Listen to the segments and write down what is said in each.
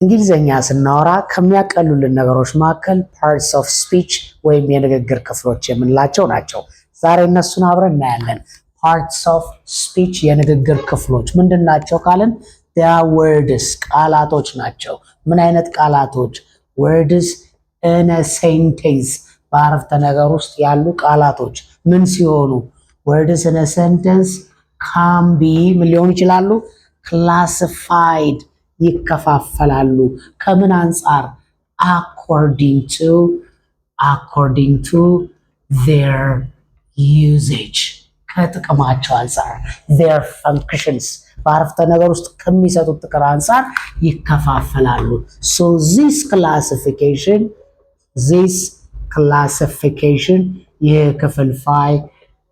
እንግሊዘኛ ስናወራ ከሚያቀሉልን ነገሮች መካከል parts of speech ወይም የንግግር ክፍሎች የምንላቸው ናቸው። ዛሬ እነሱን አብረን እናያለን። parts of speech የንግግር ክፍሎች ምንድናቸው ካልን they are words ቃላቶች ናቸው። ምን አይነት ቃላቶች? words in a sentence በአረፍተ ነገር ውስጥ ያሉ ቃላቶች ምን ሲሆኑ? words in a sentence can be ምን ሊሆኑ ይችላሉ? classified ይከፋፈላሉ። ከምን አንፃር? according to their usage ከጥቅማቸው አንፃር their functions በአረፍተ ነገር ውስጥ ከሚሰጡት ጥቅም አንፃር ይከፋፈላሉ። so this classification ይህ ክፍልፋይ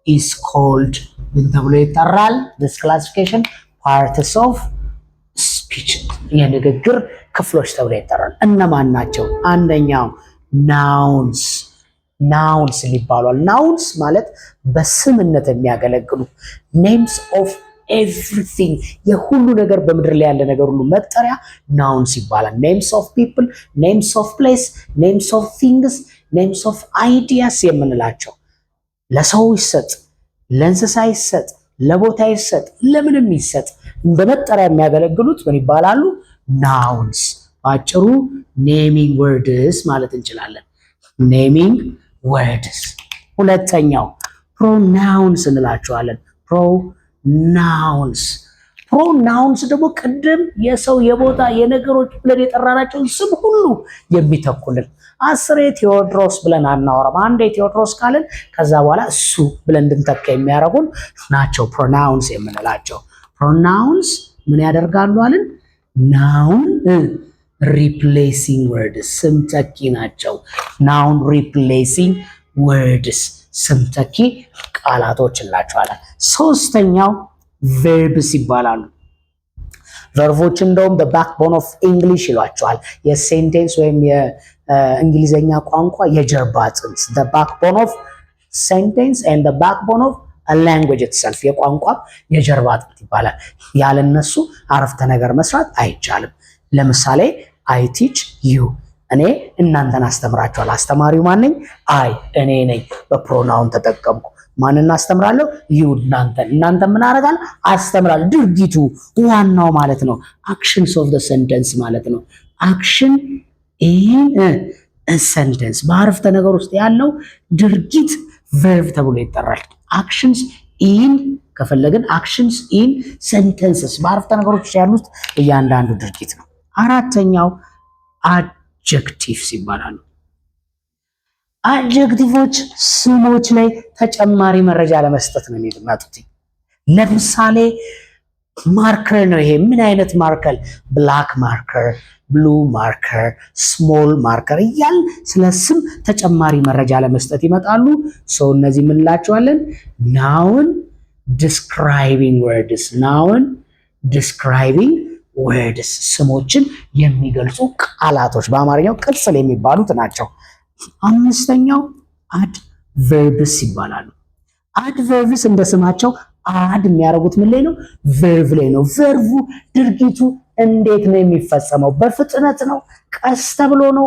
is called ምን ተብሎ ይጠራል? this classification parts of speech የንግግር ክፍሎች ተብሎ ይጠራል። እነማን ናቸው? አንደኛው nouns ይባላል። nouns ማለት በስምነት የሚያገለግሉ names of everything የሁሉ ነገር በምድር ላይ ያለ ነገር ሁሉ መጠሪያ nouns ይባላል። names of people, names of place, names of things, names of ideas የምንላቸው ለሰው ይሰጥ፣ ለእንስሳ ይሰጥ፣ ለቦታ ይሰጥ፣ ለምንም ይሰጥ በመጠሪያ የሚያገለግሉት ምን ይባላሉ? nouns። ባጭሩ naming words ማለት እንችላለን። naming words። ሁለተኛው pronouns እንላቸዋለን። pronouns ደግሞ ቅድም የሰው የቦታ የነገሮች ብለን የጠራናቸውን ስም ሁሉ የሚተኩልን። አስሬ ቴዎድሮስ ብለን አናወራም። አንዴ ቴዎድሮስ ካልን ከዛ በኋላ እሱ ብለን እንድንተካ የሚያደርጉን ናቸው pronouns የምንላቸው። pronouns ምን ያደርጋሉ አልን? noun replacing words ስም ተኪ ናቸው። noun replacing words ስም ተኪ ቃላቶች እንላቸዋለን። ሶስተኛው verbs ይባላሉ። ቨርቦች እንደውም the backbone of English ይሏቸዋል። የሴንቴንስ ወይም የእንግሊዘኛ ቋንቋ የጀርባ አጥንት the backbone of sentence and the backbone of a language itself የቋንቋ የጀርባ አጥንት ይባላል። ያለነሱ አረፍተ ነገር መስራት አይቻልም። ለምሳሌ I teach you እኔ እናንተን አስተምራችኋለሁ። አስተማሪው ማን ነኝ? አይ እኔ ነኝ። በፕሮናውን ተጠቀምኩ። ማንን አስተምራለሁ? you እናንተ ምን አደርጋለሁ? አስተምራለሁ። ድርጊቱ ዋናው ማለት ነው። actions of the sentence ማለት ነው። action in a sentence በአረፍተ ነገር ውስጥ ያለው ድርጊት verb ተብሎ ይጠራል። actions in ከፈለግን actions in sentences በአረፍተ ነገሮች ያሉት እያንዳንዱ ድርጊት ነው። አራተኛው adjectives ይባላሉ። adjectives ስሞች ላይ ተጨማሪ መረጃ ለመስጠት ነው የሚመጡት። ለምሳሌ ማርከር ነው። ይሄ ምን አይነት ማርከር? ብላክ ማርከር፣ ብሉ ማርከር፣ ስሞል ማርከር እያል ስለ ስም ተጨማሪ መረጃ ለመስጠት ይመጣሉ። ሰው እነዚህ ምን እንላቸዋለን? noun describing words ስሞችን የሚገልጹ ቃላቶች በአማርኛው ቅጽል የሚባሉት ናቸው። አምስተኛው adverbs ይባላሉ። adverbs እንደ ስማቸው አድ የሚያደርጉት ምን ላይ ነው? verb ላይ ነው። verbu ድርጊቱ እንዴት ነው የሚፈጸመው? በፍጥነት ነው? ቀስ ተብሎ ነው?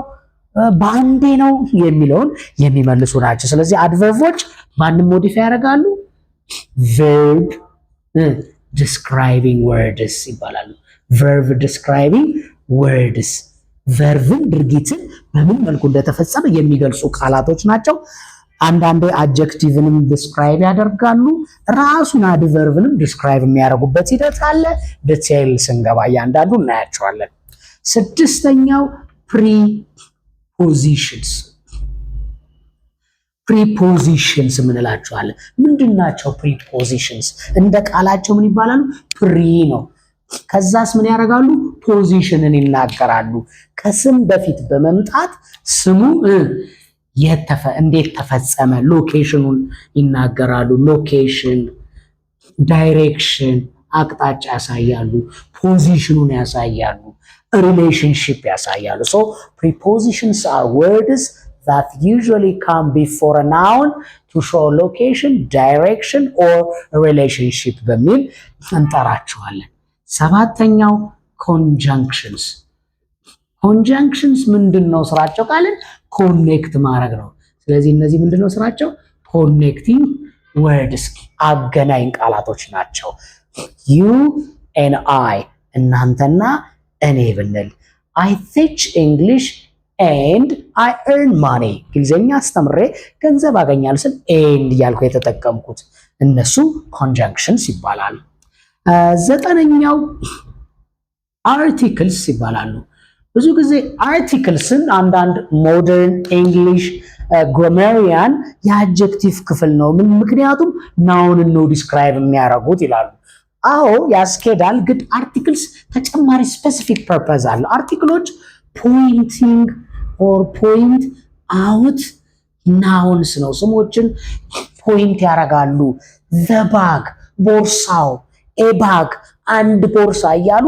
በአንዴ ነው? የሚለውን የሚመልሱ ናቸው። ስለዚህ አድቨርቦች ማንም ሞዲፋይ ያደርጋሉ? verb describing words ይባላሉ። verb describing words ቨርብን ድርጊትን በምን መልኩ እንደተፈጸመ የሚገልጹ ቃላቶች ናቸው። አንዳንዴ አድጀክቲቭንም ዲስክራይብ ያደርጋሉ። ራሱን አድቨርብንም ዲስክራይብ የሚያደርጉበት ሂደት አለ። ዲቴይል ስንገባ እያንዳንዱ እናያቸዋለን። ስድስተኛው ፕሪፖዚሽንስ ምንላቸዋለን። ምንድናቸው ፕሪፖዚሽንስ? እንደ ቃላቸው ምን ይባላሉ? ፕሪ ነው። ከዛስ ምን ያደርጋሉ? ፖዚሽንን ይናገራሉ። ከስም በፊት በመምጣት ስሙ እንዴት ተፈጸመ ሎኬሽኑን ይናገራሉ። ሎኬሽን፣ ዳይሬክሽን አቅጣጫ ያሳያሉ። ፖዚሽኑን ያሳያሉ። ሪሌሽንሺፕ ያሳያሉ። so prepositions are words that usually come before a noun to show location, direction or relationship በሚል እንጠራቸዋለን። ሰባተኛው conjunctions ኮንጃንክሽንስ ምንድነው ስራቸው ካልን ኮኔክት ማድረግ ነው። ስለዚህ እነዚህ ምንድነው ስራቸው? ኮኔክቲንግ ወርድስ አገናኝ ቃላቶች ናቸው። ዩ ኤንድ አይ እናንተና እኔ ብንል I teach English and I earn money እንግሊዝኛ አስተምሬ ገንዘብ አገኛለሁ ስል ኤንድ እያልኩ የተጠቀምኩት እነሱ ኮንጃንክሽንስ ይባላሉ። ዘጠነኛው አርቲክልስ ይባላሉ። ብዙ ጊዜ አርቲክልስን አንዳንድ ሞደርን ኢንግሊሽ ግራመሪያን የአድጀክቲቭ ክፍል ነው ምክንያቱም ናውንን ነው ዲስክራይብ የሚያደርጉት ይላሉ። አዎ ያስኬዳል፣ ግን አርቲክልስ ተጨማሪ ስፔሲፊክ ፐርፐዝ አለ። አርቲክሎች ፖይንቲንግ ኦር ፖይንት አውት ናውንስ ነው፣ ስሞችን ፖይንት ያደርጋሉ። ዘ ባግ ቦርሳው፣ ኤ ባግ አንድ ቦርሳ እያሉ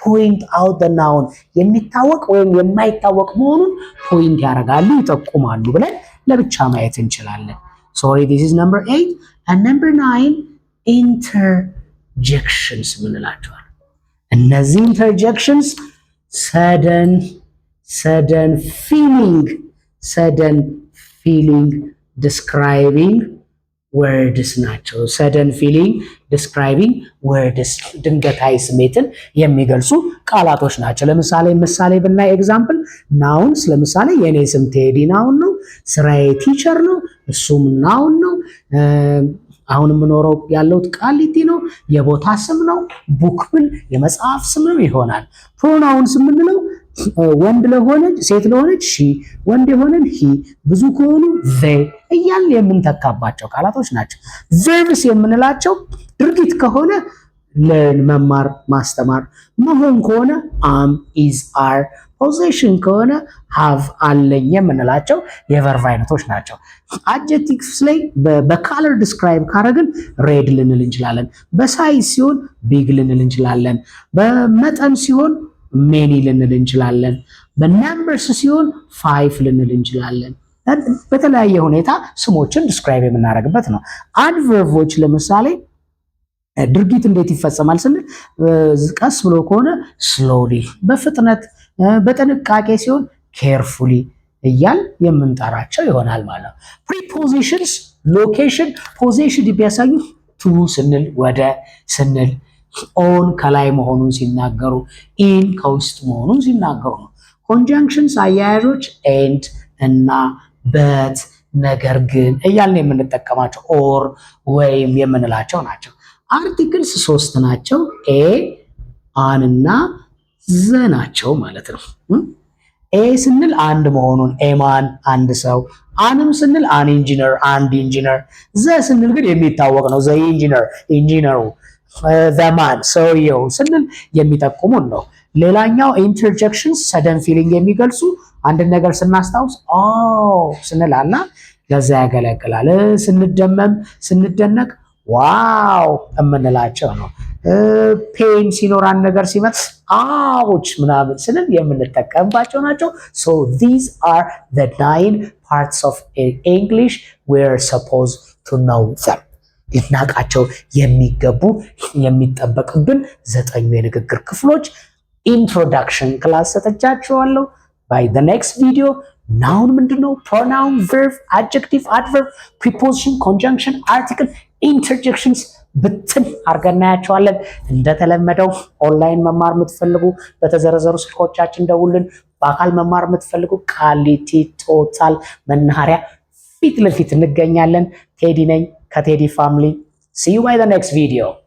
ፖይንት አውት ዘ ናውን የሚታወቅ ወይም የማይታወቅ መሆኑን ፖይንት ያደርጋሉ፣ ይጠቁማሉ ብለን ለብቻ ማየት እንችላለን። ሶሪ this is number 8 and number 9 interjections ምንላቸዋል። እነዚህ interjections sudden feeling describing words ናቸው። sudden feeling describing words ድንገታዊ ስሜትን የሚገልጹ ቃላቶች ናቸው። ለምሳሌ ብናይ ኤግዛምፕል ናውንስ፣ ለምሳሌ የኔ ስም ቴዲ ናውን ነው፣ ስራዬ ቲቸር ነው፣ እሱም ናውን ነው፣ አሁን የምኖረው ያለሁት ቃሊቲ ነው፣ የቦታ ስም ነው፣ ቡክ ብል የመጽሐፍ ስም ነው ይሆናል። ፕሮናውንስ የምንለው ወንድ ለሆነች ሴት ለሆነች ሺ፣ ወንድ የሆነን ሂ፣ ብዙ ከሆኑ they እያልን የምንተካባቸው ቃላቶች ናቸው። ቨርብስ የምንላቸው ድርጊት ከሆነ learn መማር ማስተማር፣ መሆን ከሆነ am is are፣ possession ከሆነ have አለኝ የምንላቸው የቨርብ አይነቶች ናቸው። አድጀክቲቭስ ላይ በካለር ዲስክራይብ ካረግን ሬድ ልንል እንችላለን። በሳይዝ ሲሆን ቢግ ልንል እንችላለን። በመጠን ሲሆን ሜኒ ልንል እንችላለን። በነምበርስ ሲሆን 5 ልንል እንችላለን። በተለያየ ሁኔታ ስሞችን ዲስክራይብ የምናደርግበት ነው። አድቨርቦች ለምሳሌ ድርጊት እንዴት ይፈጸማል ስንል ቀስ ብሎ ከሆነ ስሎሊ፣ በፍጥነት በጥንቃቄ ሲሆን ኬርፉሊ እያል የምንጠራቸው ይሆናል ማለት ነው። ፕሪፖዚሽንስ ሎኬሽን ፖዚሽን ቢያሳዩ ቱ ስንል ወደ ስንል፣ ኦን ከላይ መሆኑን ሲናገሩ፣ ኢን ከውስጥ መሆኑን ሲናገሩ ነው። ኮንጃንክሽንስ አያያዦች ኤንድ እና በት ነገር ግን እያልን የምንጠቀማቸው ኦር ወይም የምንላቸው ናቸው። አርቲክልስ 3 ናቸው። ኤ አን እና ዘ ናቸው ማለት ነው። ኤ ስንል አንድ መሆኑን ኤማን አንድ ሰው፣ አንም ስንል አን ኢንጂነር አንድ ኢንጂነር፣ ዘ ስንል ግን የሚታወቅ ነው ዘ ኢንጂነሩ፣ ዘማን ሰውየው ስንል የሚጠቁሙን ነው። ሌላኛው ኢንተርጀክሽንስ ሰደን ፊሊንግ የሚገልጹ አንድ ነገር ስናስታውስ ኦ ስንላና ለዛ ያገለግላል። ስንደመም ስንደነቅ ዋው የምንላቸው ነው። ፔን ሲኖራን ነገር ሲመጣ አውች ምናምን ስንል የምንጠቀምባቸው ናቸው። so these are the 9 parts of English we're supposed to know them ልናቃቸው የሚገቡ የሚጠበቅብን 9 የንግግር ክፍሎች ኢንትሮዳክሽን ክላስ ሰጥቻችኋለሁ። by the next video ናውን ምንድነው፣ pronoun, verb, adjective, adverb, preposition, conjunction, article, interjections ብትን አድርገን እናያቸዋለን። እንደተለመደው ኦንላይን መማር የምትፈልጉ በተዘረዘሩ ስልኮቻችን ደውልን። በአካል መማር የምትፈልጉ ቃሊቲ ቶታል መናኸሪያ ፊት ለፊት እንገኛለን። ቴዲ ነኝ ከቴዲ ፋሚሊ። see you by the next video